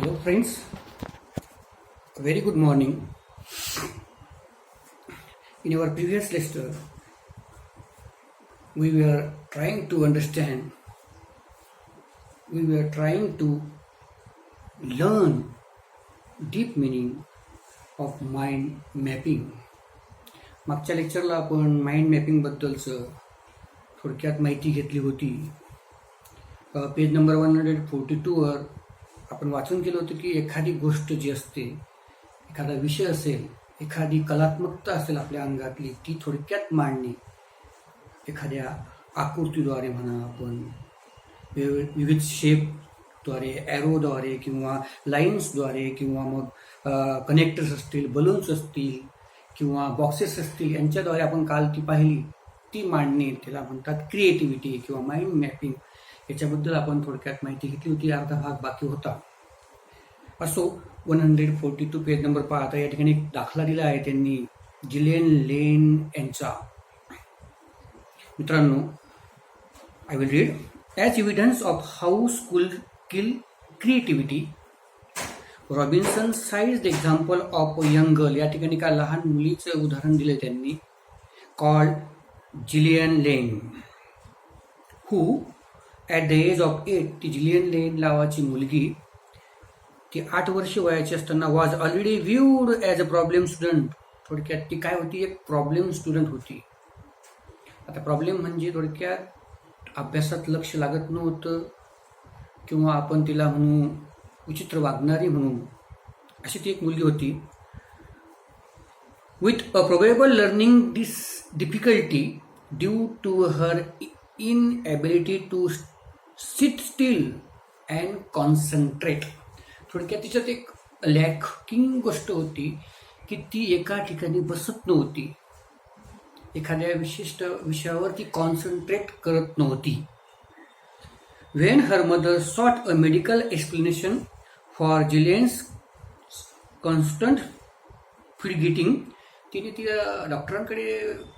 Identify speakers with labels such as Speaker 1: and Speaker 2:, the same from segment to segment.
Speaker 1: Hello friends, very good morning. In our previous lecture, we were trying to understand, we were trying to learn deep meaning of mind mapping. मागच्या लेक्चरला आपण mind mapping बद्दलचं थोडक्यात माहिती घेतली होती. Page number 142 वर आपण वाचून केलं होतं की एखादी गोष्ट जी असते, एखादा विषय असेल, एखादी कलात्मकता असेल आपल्या अंगातली, ती थोडक्यात मांडणे एखाद्या आकृतीद्वारे म्हणा, आपण विविध शेपद्वारे, ॲरोद्वारे किंवा लाईन्सद्वारे किंवा मग कनेक्टर्स असतील, बलून्स असतील किंवा बॉक्सेस असतील, यांच्याद्वारे आपण काल ती पाहिली, ती मांडणे त्याला म्हणतात क्रिएटिव्हिटी किंवा माइंड मॅपिंग. याच्याबद्दल आपण थोडक्यात माहिती घेतली होती, अर्धा भाग बाकी होता. असो, 142 पेज नंबर पाहता या ठिकाणी एक दाखला दिला आहे त्यांनी जिलियन लेन यांचा. मित्रांनो, I will read. As evidence of how school kill creativity, Robinson साइज the example of a young girl. या ठिकाणी का लहान मुलीचं उदाहरण दिले त्यांनी, called Gillian Lynne, who at the age of 8, ती जिलियन लेन नावाची मुलगी, ती 8 वर्ष वयाची असताना was already viewed as a problem student. थोडक्यात ती काय होती, एक प्रॉब्लेम स्टुडंट होती. आता प्रॉब्लेम म्हणजे थोडक्यात अभ्यासात लक्ष लागत नव्हतं किंवा आपण तिला म्हणू विचित्र वागणारी म्हणून, अशी ती एक मुलगी होती. With a probable learning difficulty due to her inability to sit still and concentrate. थोडक्यात तिच्यात एक लॅकिंग गोष्ट होती की ती एका ठिकाणी बसत नव्हती, एखाद्या विशिष्ट विषयावर ती कॉन्सन्ट्रेट करत नव्हती. When her mother sought a medical explanation for Jillian's constant fidgeting, तिने तिला डॉक्टरांकडे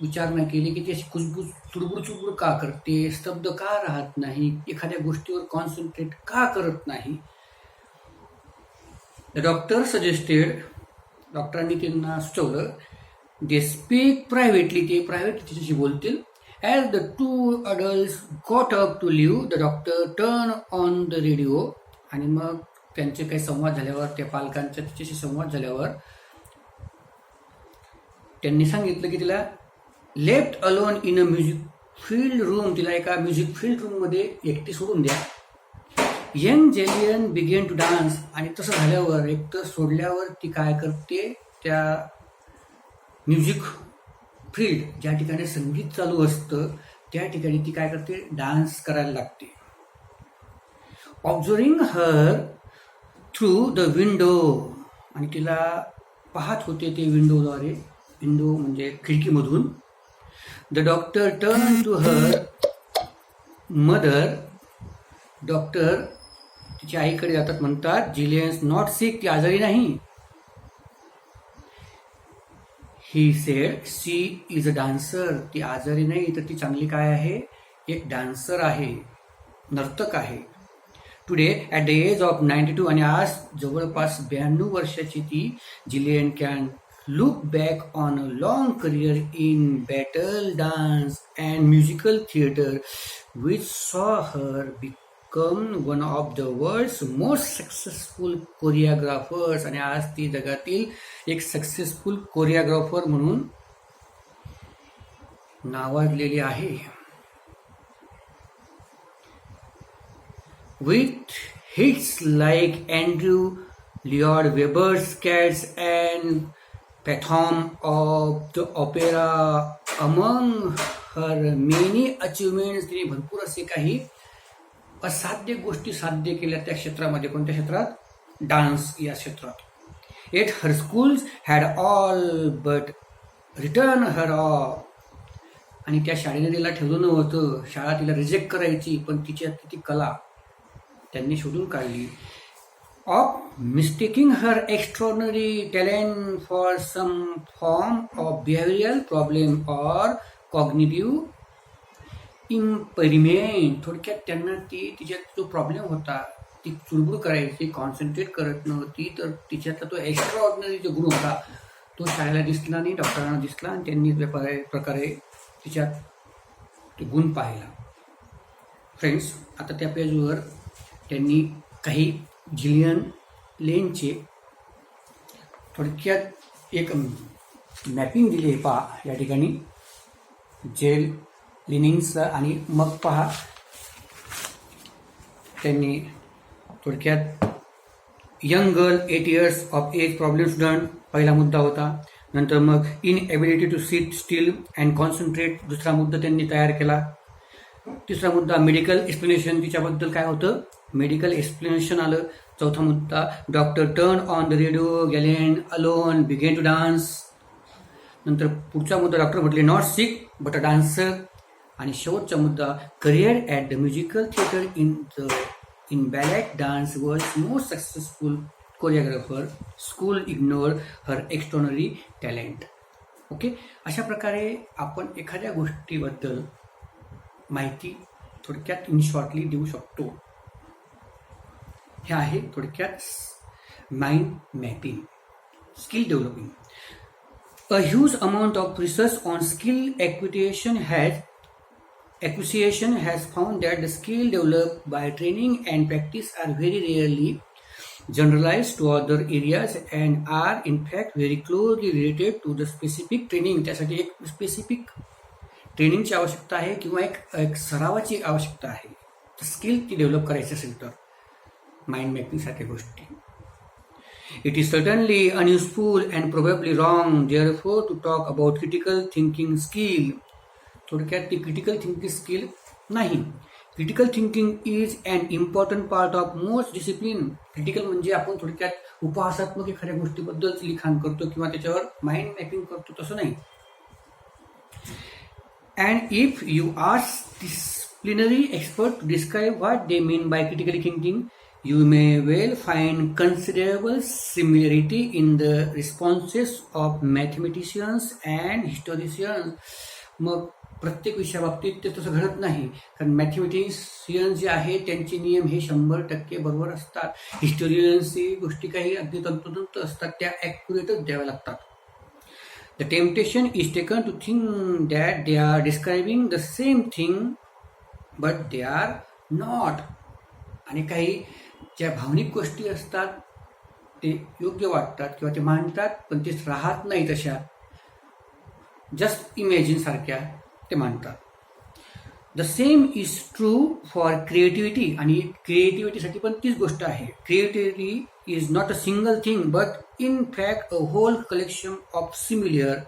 Speaker 1: विचारणा केली की ती अशी कुजबूज चुडबुड का करते, स्तब्ध का राहत नाही, एखाद्या गोष्टीवर कॉन्सन्ट्रेट का करत नाही. द डॉक्टर सजेस्टेड, डॉक्टरांनी त्यांना सुचवलं, दे स्पीक प्रायव्हेटली, ते प्रायव्हेट तिच्याशी बोलतील. As the two adults got up to leave, the doctor turned on the radio. आणि मग त्यांचे काही संवाद झाल्यावर, त्या पालकांचा तिच्याशी संवाद झाल्यावर त्यांनी सांगितलं की तिला left alone in a music filled room, तिला एका म्युझिक फील्ड रूममध्ये एकटी सोडून द्या. Young Gillian began to dance. आणि तसं झाल्यावर, एकटं सोडल्यावर ती काय करते, त्या म्युझिक फील्ड ज्या ठिकाणी संगीत चालू असतं त्या ठिकाणी ती काय करते, डान्स करायला लागते. Observing her through the window, आणि तिला पाहत होते ते विंडोद्वारे, विंडो म्हणजे खिडकीमधून. The doctor turn to her mother, doctor तिच्या आईकडे जातात, म्हणतात, जिलियन्स नॉट सिक, ती आजारी नाही. He said she is a dancer, ती आजारी नाही तर ती चांगली काय आहे, एक डान्सर आहे, नर्तक आहे. Today at the age of 92, आणि आज जवळपास 92 वर्षाची ती Gillian can look back on a long career in बॅटल dance and musical theatre which saw her become one of the world's most successful choreographers. आणि आज ती जगातील एक सक्सेसफुल कोरिओग्राफर म्हणून नावाजलेली आहे. With hits like Andrew Lloyd Webber's Cats and Phantom of the opera among her many achievements, तिने भरपूर असे काही असाध्य गोष्टी साध्य केल्या त्या क्षेत्रामध्ये. कोणत्या क्षेत्रात, डान्स या क्षेत्रात. Yet her schools had all but returned her off. आणि त्या शाळेने तिला ठेवलं नव्हतं, शाळा तिला रिजेक्ट करायची, पण तिच्यात किती कला त्यांनी शोधून काढली. Of mistaking her extraordinary talent for some form of behavioural problem or cognitive impairment. थोडक्यात त्यांना तिच्यात जो प्रॉब्लेम होता, ती चुळबुळ करायची, कॉन्सन्ट्रेट करत नव्हती, तर तिच्यातला तो एक्स्ट्रा ऑर्डिनरी जो गुण होता तो शाळेला दिसला नाही, डॉक्टरांना दिसला आणि त्यांनी प्रकारे तिच्यात तो गुण पाहिला. फ्रेंड्स, आता त्या पेजवर त्यांनी काही जिलियन लेनचे थोडक्यात एक मॅपिंग दिली आहे पहा या ठिकाणी, जेल लिनिंगचं. आणि मग पहा त्यांनी थोडक्यात young girl 8 years of age problem student पहिला मुद्दा होता. नंतर मग inability to sit still and concentrate दुसरा मुद्दा त्यांनी तयार केला. तिसरा मुद्दा मेडिकल एक्सप्लेनेशन, तिच्याबद्दल काय होतं मेडिकल एक्सप्लेनेशन आलं. चौथा मुद्दा doctor turn on the radio Gillian alone began to dance. नंतर पुढचा मुद्दा डॉक्टर म्हटले not sick but a dancer. आणि शेवटचा मुद्दा career at the musical theatre in ballet dance was most successful choreographer. School ignored her extraordinary talent. Okay, अशा प्रकारे आपण एखाद्या गोष्टीबद्दल माहिती थोडक्यात इन शॉर्टली देऊ शकतो. हे आहे थोडक्यात mind mapping, skill developing. A huge amount of research on skill acquisition has found that the skill developed by training and practice are very rarely generalized to other areas and are in fact very closely related to the specific training. त्यासाठी एक specific ट्रेनिंगची आवश्यकता आहे किंवा एक सरावाची आवश्यकता आहे. Skill ती डेव्हलप करायची असेल तर माइंड मॅपिंगसारख्या गोष्टी. It is certainly unuseful and probably wrong, therefore, to talk about critical thinking skill. थोडक्यात ती क्रिटिकल थिंकिंग स्किल नाही. Critical thinking is an important part of most discipline. Critical म्हणजे आपण थोडक्यात उपहासात्मक एखाद्या गोष्टीबद्दल लिखाण करतो किंवा त्याच्यावर माइंड मॅपिंग करतो, तसं नाही. And if you ask disciplinary expert to describe what they mean by critical thinking, you may well find considerable similarity in the responses of mathematicians and historians. मग प्रत्येक विषयाबाबतीत ते तसं घडत नाही, कारण मॅथमॅटिशियन्स जे आहे त्यांचे नियम हे 100% बरोबर असतात. हिस्टोरियन्सची गोष्टी काही अगदी तंतोतंत असतात, त्या ॲक्युरेटच द्याव्या लागतात. The temptation is taken to think that they are describing the same thing but they are not. आणि काही ज्या भावनिक गोष्टी असतात ते योग्य वाटतात किंवा ते मांडतात, पण ते राहत नाही तशा, जस्ट इमॅजिन सारख्या ते मांडतात. The same is true for creativity. आणि क्रिएटिव्हिटीसाठी पण तीच गोष्ट आहे. Creativity is not a single thing but in fact a whole collection of similar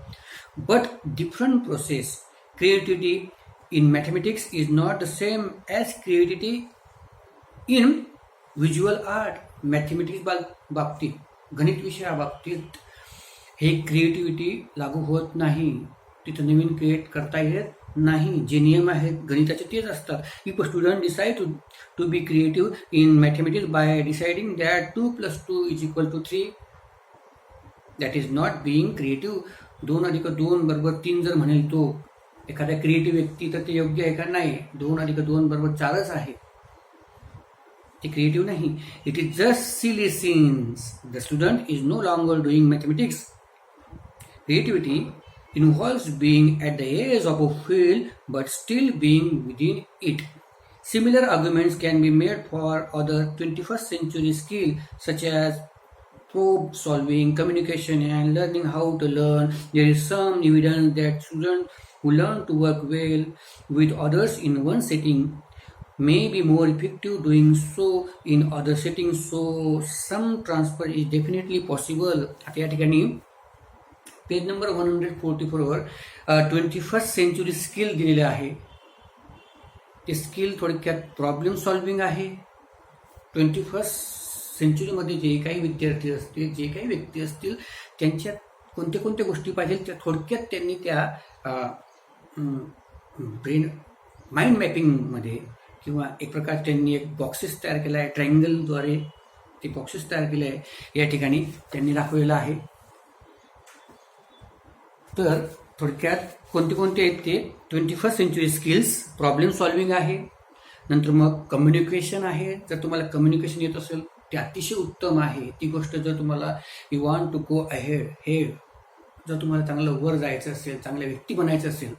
Speaker 1: but different process. Creativity in mathematics is not the same as creativity in visual art. Mathematics बाबतीत, गणित विषयाबाबतीत हे creativity लागू होत नाही. तिथं नवीन create करता येत नाही. जे नियम आहेत गणिताचे तेच असतात. If a student decide to be creative in mathematics by deciding that 2 + 2 = 3, that is not being creative. 2 + 2 = 3 जर म्हणेल तो एखाद्या क्रिएटिव्ह व्यक्ती, तर ते योग्य आहे का? नाही. 2 + 2 = 4च आहे. ते क्रिएटिव्ह नाही. It is just silly since the student is no longer doing mathematics. Creativity involves being at the edge of a field but still being within it. Similar arguments can be made for other 21st century skills such as problem solving, communication, and learning how to learn. There is some evidence that students who learn to work well with others in one setting may be more effective doing so in other settings. So some transfer is definitely possible. आता या ठिकाणी page number 144 वर 21st century skill दिलेले आहे. ते skill थोडक्यात problem solving आहे. 21st सेंचुरीमध्ये जे काही विद्यार्थी असतील, जे काही व्यक्ती असतील, त्यांच्यात कोणत्या कोणत्या गोष्टी पाहिजे त्या थोडक्यात त्यांनी त्या ब्रेन माइंड मॅपिंगमध्ये किंवा एक प्रकार त्यांनी एक बॉक्सेस तयार केला आहे. ट्रायंगलद्वारे ते बॉक्सेस तयार केले आहे, या ठिकाणी त्यांनी दाखवलेलं आहे. तर थोडक्यात कोणते कोणते आहेत ते 21st century skills problem solving आहे, नंतर मग कम्युनिकेशन आहे. जर तुम्हाला कम्युनिकेशन येत असेल ते अतिशय उत्तम आहे. ती गोष्ट जर तुम्हाला you want to go ahead, जर तुम्हाला चांगलं वर जायचं असेल, चांगल्या व्यक्ती बनायचं असेल.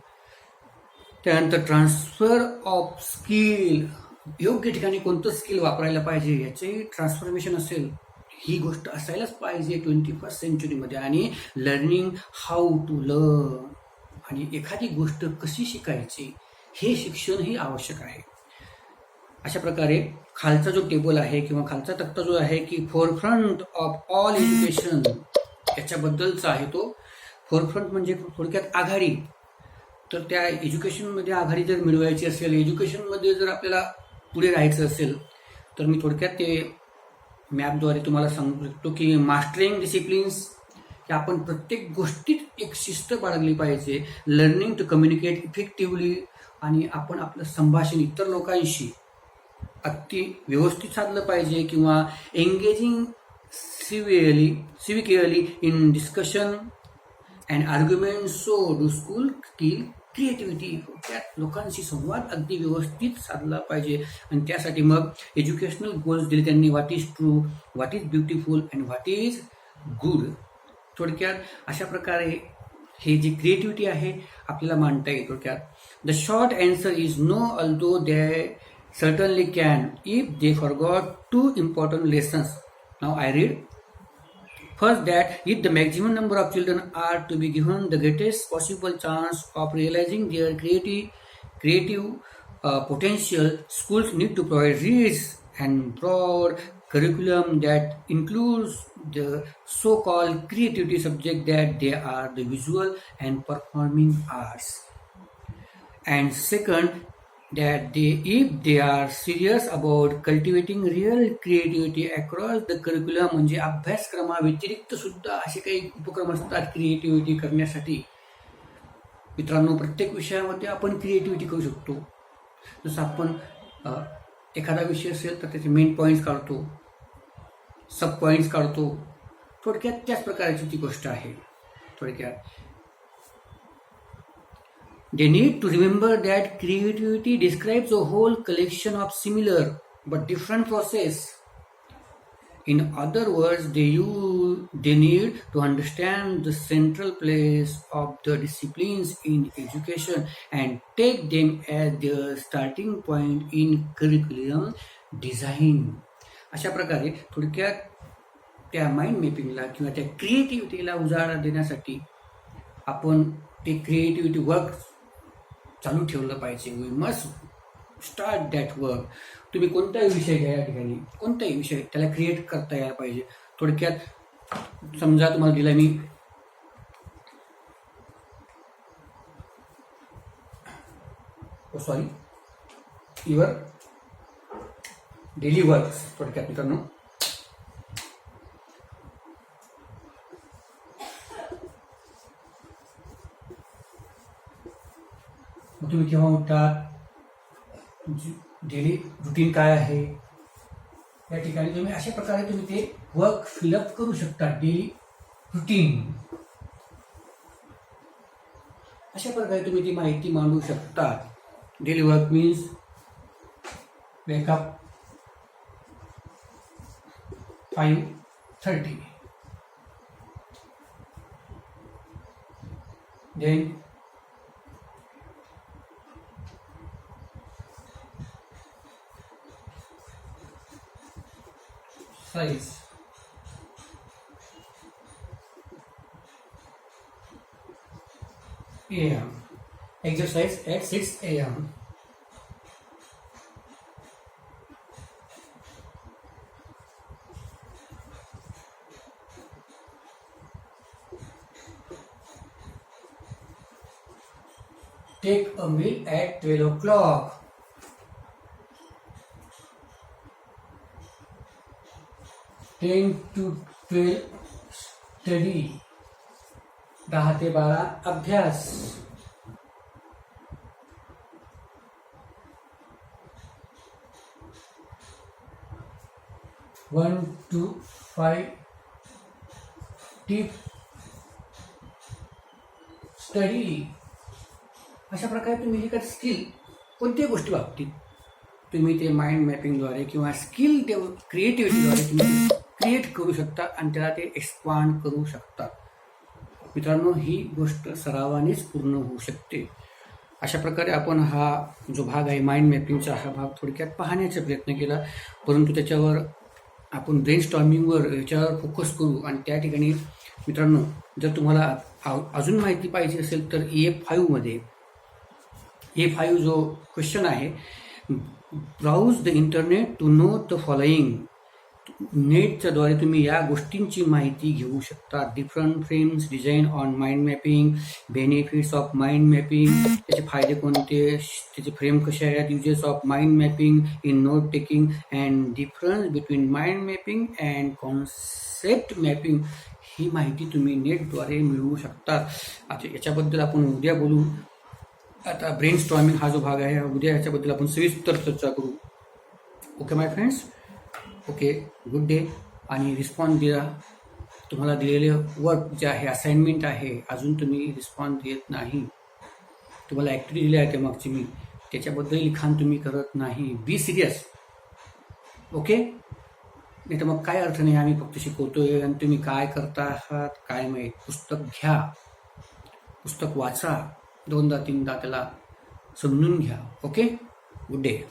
Speaker 1: त्यानंतर ट्रान्सफर ऑफ स्किल, योग्य ठिकाणी कोणतं स्किल वापरायला पाहिजे याचे ट्रान्सफॉर्मेशन असेल, ही गोष्ट असायलाच पाहिजे 21st सेंचुरीमध्ये. आणि लर्निंग हाऊ टू लर्न, आणि एखादी गोष्ट कशी शिकायची हे शिक्षणही आवश्यक आहे. अशा प्रकारे खालचा जो टेबल आहे किंवा खालचा तक्ता जो आहे की फोरफ्रंट ऑफ ऑल एज्युकेशन याच्याबद्दलचा आहे. तो फोरफ्रंट म्हणजे थोडक्यात आघाडी. तर त्या एज्युकेशनमध्ये आघाडी जर मिळवायची असेल, एज्युकेशनमध्ये जर आपल्याला पुढे राहायचं असेल, तर मी थोडक्यात ते मॅपद्वारे तुम्हाला सांगू शकतो की मास्टरिंग डिसिप्लिन्स, की आपण प्रत्येक गोष्टीत एक शिस्त बाळगली पाहिजे. लर्निंग टू कम्युनिकेट इफेक्टिव्हली, आणि आपण आपलं संभाषण इतर लोकांशी अगदी व्यवस्थित साधलं पाहिजे. किंवा engaging civically in discussion and argument, so do school skill creativity. त्या लोकांशी संवाद अगदी व्यवस्थित साधला पाहिजे. आणि त्यासाठी मग एज्युकेशनल गोल्स दिले त्यांनी, what is true, what is beautiful and what is good. थोडक्यात अशा प्रकारे हे जी क्रिएटिव्हिटी आहे आपल्याला मांडता येईल. थोडक्यात the short answer is no, although they certainly can if they forgot two important lessons. Now I read. First, that if the maximum number of children are to be given the greatest possible chance of realizing their creative potential, schools need to provide rich and broad curriculum that includes the so-called creativity subject, that they are the visual and performing arts. And second, that if they are serious about cultivating real creativity across the curriculum, म्हणजे अभ्यासक्रमाव्यतिरिक्त सुद्धा असे काही उपक्रम असतात creativity करण्यासाठी. मित्रांनो, प्रत्येक विषयामध्ये आपण क्रिएटिव्हिटी करू शकतो. जसं आपण एखादा विषय असेल तर त्याचे मेन पॉईंट्स काढतो, सब पॉईंट्स काढतो. थोडक्यात त्याच प्रकारची ती गोष्ट आहे. थोडक्यात they need to remember that creativity describes a whole collection of similar but different processes. In other words, they need to understand the central place of the disciplines in education and take them as their starting point in curriculum design. अशा प्रकारे थोडक्यात त्या mind मॅपिंगला किंवा त्या क्रिएटिव्हिटीला उजाळा देण्यासाठी आपण ते क्रिएटिव्हिटी वर्क चालू ठेवलं पाहिजे. We must start that work. तुम्ही कोणताही विषय घ्या, या ठिकाणी कोणताही विषय त्याला क्रिएट करता यायला पाहिजे. थोडक्यात समजा तुम्हाला दिला मी युअर डेली वर्क. थोडक्यात मित्रांनो, तुम्ही केव्हा उठतात, डेली रुटीन काय आहे, या ठिकाणी तुम्ही अशा प्रकारे तुम्ही ते वर्क फिलअप करू शकता. डेली रुटीन अशा प्रकारे तुम्ही ती माहिती मांडू शकता. Daily work means wake up 5:30, then size, AM, exercise at 6 AM. Take a meal at 12 o'clock. Ten to 12 study. 10 ते 12 अभ्यास. 1 to 5 deep स्टडी. अशा प्रकारे तुम्ही एखादी स्किल कोणत्याही गोष्टी बाबतीत तुम्ही ते माइंड मॅपिंगद्वारे किंवा स्किल क्रिएटिव्हिटीद्वारे तुम्ही क्रिएट करू शकता आणि त्याला ते एक्सपांड करू शकता. मित्रांनो, ही गोष्ट सरावानेच पूर्ण होऊ शकते. अशा प्रकारे आपण हा जो भाग आहे माइंड मॅपिंगचा हा भाग थोडक्यात पाहण्याचा प्रयत्न केला, परंतु त्याच्यावर आपण ब्रेनस्टॉर्मिंगवर याच्यावर फोकस करू. आणि त्या ठिकाणी मित्रांनो, जर तुम्हाला अजून माहिती पाहिजे असेल तर E5 मध्ये E5 जो क्वेश्चन आहे, browse the internet to know the following. नेटच्या द्वारे तुम्ही या गोष्टींची माहिती घेऊ शकता. Different frames design on mind mapping, benefits of mind mapping, त्याचे फायदे कोणते, त्याचे फ्रेम कसे आहेत, uses of mind mapping in note taking and difference between mind mapping and concept mapping. ही माहिती तुम्ही नेटद्वारे मिळवू शकता. आता याच्याबद्दल आपण उद्या बोलू. आता ब्रेनस्टॉर्मिंग हा जो भाग आहे उद्या याच्याबद्दल आपण सविस्तर चर्चा करू. ओके माय फ्रेंड्स, ओके, गुड डे. आणि रिस्पॉन्स दिला, तुम्हाला दिलेले वर्क जे आहे, असाइनमेंट आहे, अजून तुम्ही रिस्पॉन्स देत नाही. तुम्हाला ॲक्टिव्हिटी दिली आहे ते मागची, मी त्याच्याबद्दल लिखाण तुम्ही करत नाही. Be serious. ओके, नाही तर मग काय अर्थ नाही. आम्ही फक्त शिकवतोय आणि तुम्ही काय करता आहात काय माहीत. पुस्तक घ्या, पुस्तक वाचा, 2दा 3दा त्याला समजून घ्या. Okay, good day.